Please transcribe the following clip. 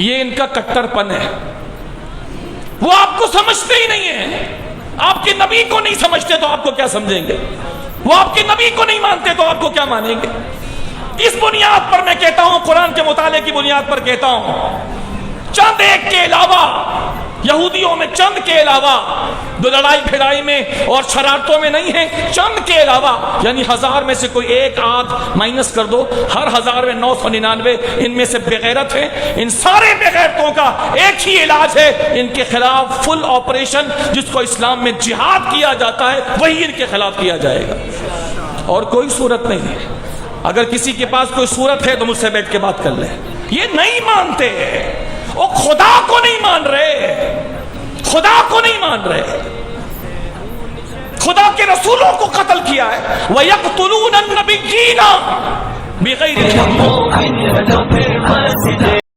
ये इनका कट्टरपन है। वो आपको समझते ही नहीं है। आपके नबी को नहीं समझते तो आपको क्या समझेंगे? वो आपके नबी को नहीं मानते तो आपको क्या मानेंगे? इस बुनियाद पर मैं कहता हूं, कुरान के मुताले की बुनियाद पर कहता हूं, चंद एक के अलावा, यहूदियों में चंद के अलावा, जो लड़ाई भिड़ाई में और शरारतों में नहीं है, चंद के अलावा, यानी 1000 में से कोई एक आध माइनस कर दो, हर 1000 में 999 इनमें से बेगैरत है। इन सारे बेगैरतों का एक ही इलाज है, इनके खिलाफ फुल ऑपरेशन, जिसको इस्लाम में जिहाद किया जाता है, वही इनके खिलाफ किया जाएगा। और कोई सूरत नहीं है। अगर किसी के पास कोई सूरत है तो मुझसे बैठ के बात कर ले। ये नहीं मानते, वो खुदा को नहीं मान रहे, खुदा को नहीं मान रहे, खुदा के रसूलों को कत्ल किया है। वयक़्तुलून अन्नबिय्यीना बिग़ैरि हक़।